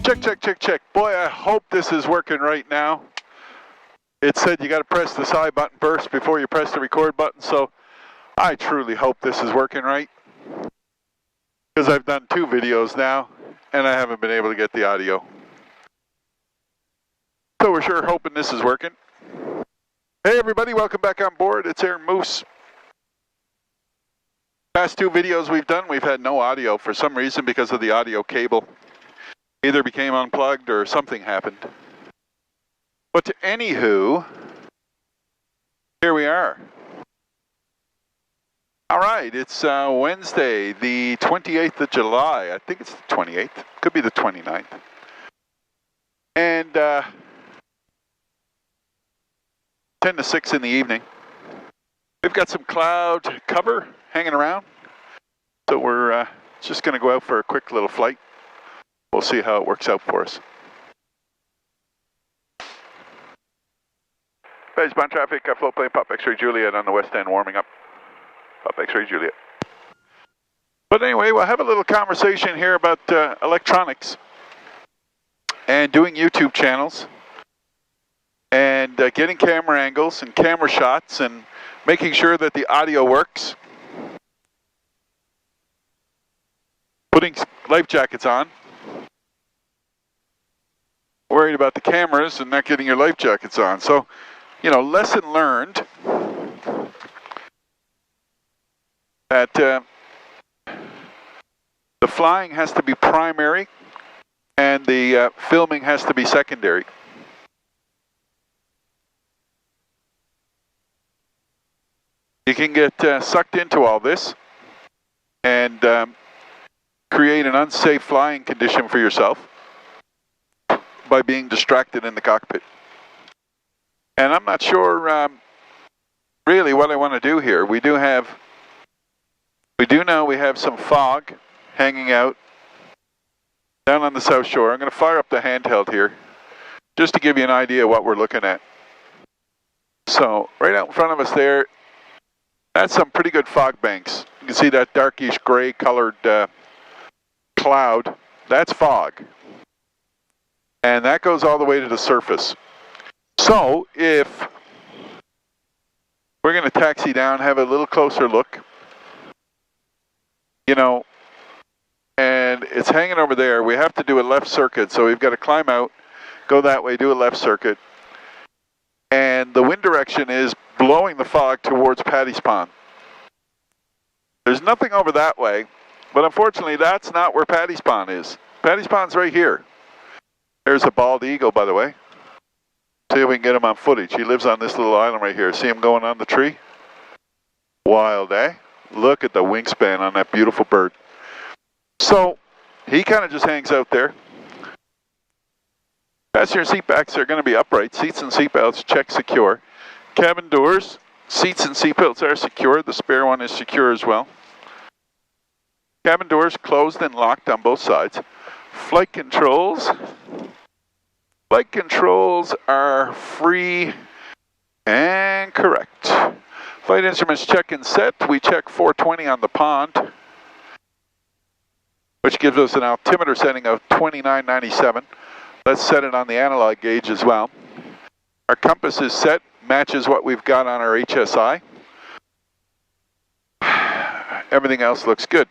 Check, check, check, check. Boy, I hope this is working right now. It said you got to press the side button first before you press the record button, so I truly hope this is working right. Because I've done 2 videos now, and I haven't been able to get the audio. So we're sure hoping this is working. Hey everybody, welcome back on board. It's Aaron Moose. Past 2 videos we've done, we've had no audio for some reason because of the audio cable. Either became unplugged or something happened. But anywho, here we are. All right, it's Wednesday, the 28th of July. I think it's the 28th. Could be the 29th. And 10 to 6 in the evening. We've got some cloud cover hanging around. So we're just going to go out for a quick little flight. We'll see how it works out for us. Baseband traffic, float plane, Pop X-ray Juliet on the west end warming up. Pop X-ray Juliet. But anyway, we'll have a little conversation here about electronics and doing YouTube channels and getting camera angles and camera shots and making sure that the audio works. Putting life jackets on. Worried about the cameras and not getting your life jackets on. So, you know, lesson learned that the flying has to be primary and the filming has to be secondary. You can get sucked into all this and create an unsafe flying condition for yourself by being distracted in the cockpit. And I'm not sure really what I want to do here. We do know we have some fog hanging out down on the South Shore. I'm going to fire up the handheld here just to give you an idea of what we're looking at. So right out in front of us there, that's some pretty good fog banks. You can see that darkish gray colored cloud. That's fog. And that goes all the way to the surface. So if we're going to taxi down, have a little closer look, you know, and it's hanging over there. We have to do a left circuit, so we've got to climb out, go that way, do a left circuit. And the wind direction is blowing the fog towards Paddy's Pond. There's nothing over that way, but unfortunately that's not where Paddy's Pond is. Paddy's Pond's right here. There's a bald eagle, by the way. See if we can get him on footage. He lives on this little island right here. See him going on the tree? Wild, eh? Look at the wingspan on that beautiful bird. So, he kind of just hangs out there. Passenger seat backs are going to be upright. Seats and seatbelts, check secure. Cabin doors, seats and seatbelts are secure. The spare one is secure as well. Cabin doors closed and locked on both sides. Flight controls. Flight controls are free and correct. Flight instruments check and set. We check 420 on the pond, which gives us an altimeter setting of 2997. Let's set it on the analog gauge as well. Our compass is set, matches what we've got on our HSI. Everything else looks good.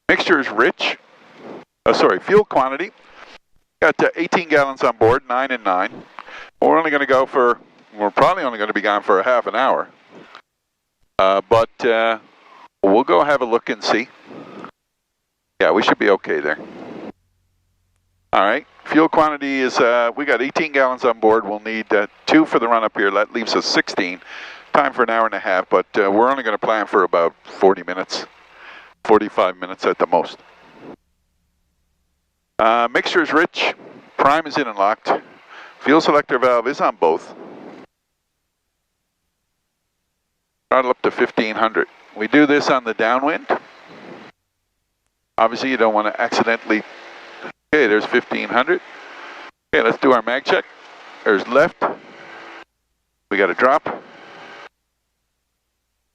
Mixture is rich. Fuel quantity. Got 18 gallons on board, 9 and 9. We're probably only going to be gone for a half an hour. But we'll go have a look and see. Yeah, we should be okay there. All right, fuel quantity is, we got 18 gallons on board. We'll need 2 for the run up here. That leaves us 16. Time for an hour and a half, but we're only going to plan for about 40 minutes, 45 minutes at the most. Mixture is rich. Prime is in and locked. Fuel selector valve is on both. Throttle up to 1500. We do this on the downwind. Obviously you don't want to accidentally. Okay, there's 1500. Okay, let's do our mag check. There's left. We got a drop.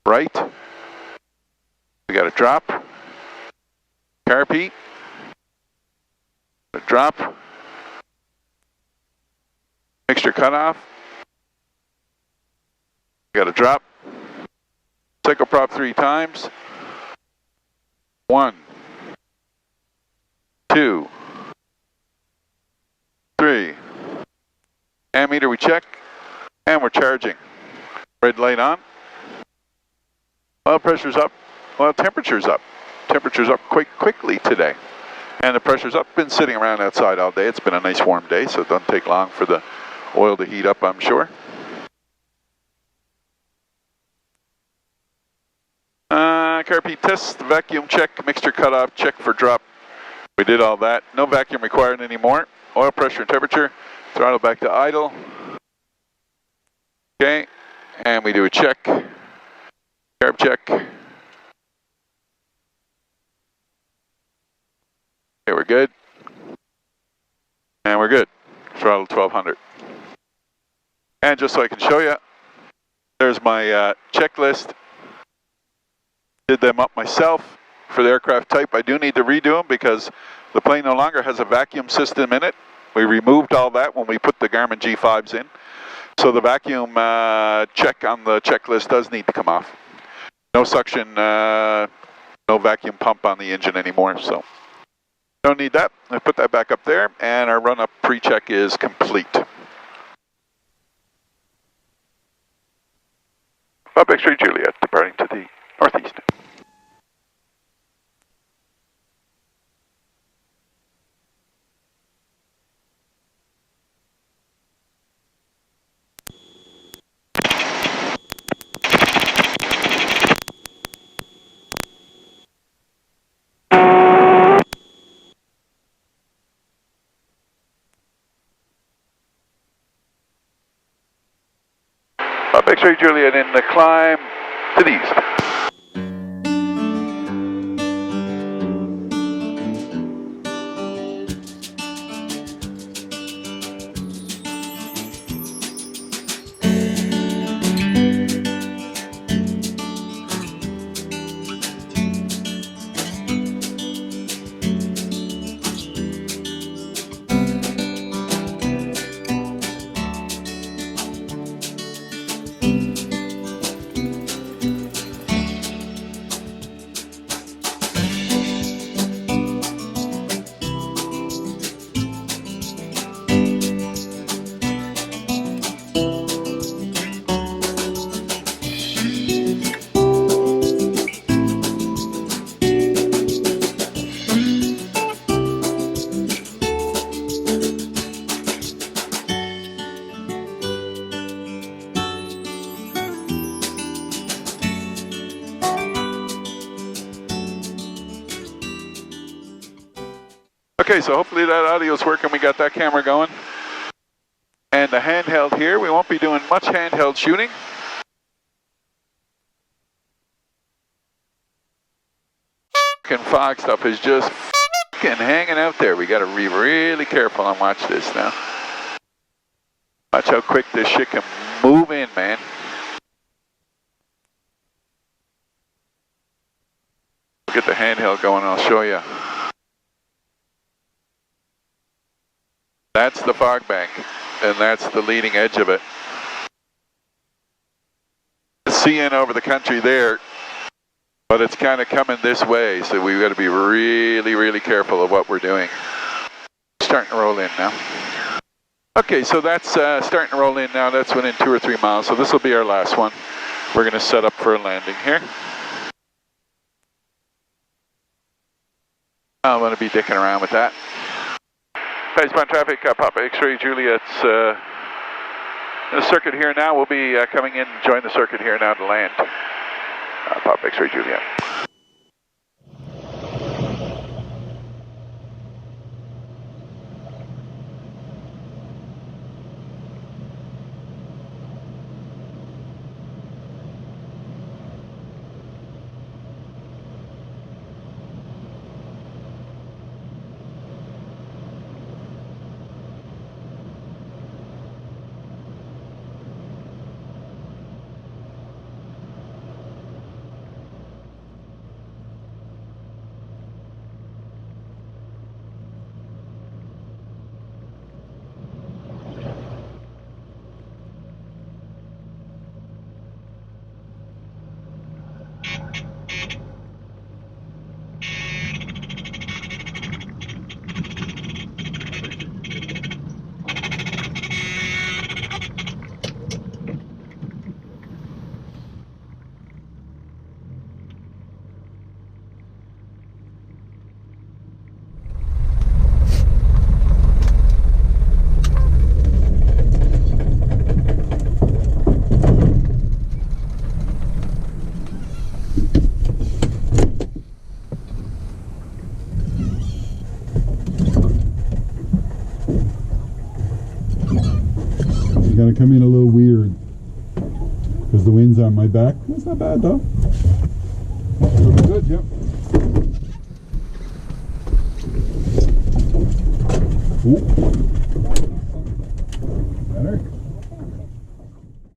Right. We got a drop. Carpy. Drop. Mixture cutoff. Got to drop. Cycle prop 3 times. 1, 2, 3. Ammeter we check. And we're charging. Red light on. Oil pressure's up. Well, temperature's up. Temperature's up quite quickly today. And the pressure's up. Been sitting around outside all day. It's been a nice warm day, so it doesn't take long for the oil to heat up, I'm sure. Carpy test, vacuum check, mixture cutoff, check for drop. We did all that. No vacuum required anymore. Oil pressure and temperature. Throttle back to idle. Okay, and we do a check. Carb check. Okay, we're good. And we're good. Throttle 1200. And just so I can show you, there's my checklist. Did them up myself for the aircraft type. I do need to redo them because the plane no longer has a vacuum system in it. We removed all that when we put the Garmin G5s in. So the vacuum check on the checklist does need to come off. No suction, no vacuum pump on the engine anymore, so don't need that. I put that back up there, and our run-up pre-check is complete. Bob X-ray Juliet, departing to the northeast. Bob X-ray Juliet in the climb to the east. Okay, so hopefully that audio's working. We got that camera going. And the handheld here, we won't be doing much handheld shooting. Fog stuff is just hanging out there. We got to be really careful and watch this now. Watch how quick this shit can move in, man. Get the handheld going and I'll show you. That's the fog bank, and that's the leading edge of it. Seeing over the country there, but it's kind of coming this way, so we've got to be really, really careful of what we're doing. Starting to roll in now. Okay, so that's starting to roll in now. That's within 2 or 3 miles, so this will be our last one. We're going to set up for a landing here. I'm going to be dicking around with that. Baseband traffic, Papa X-ray Juliet's in the circuit here now. We'll be coming in and join the circuit here now to land. Papa X-ray Juliet. gonna come in a little weird because the wind's on my back. That's not bad though. Looking good, yep. Ooh.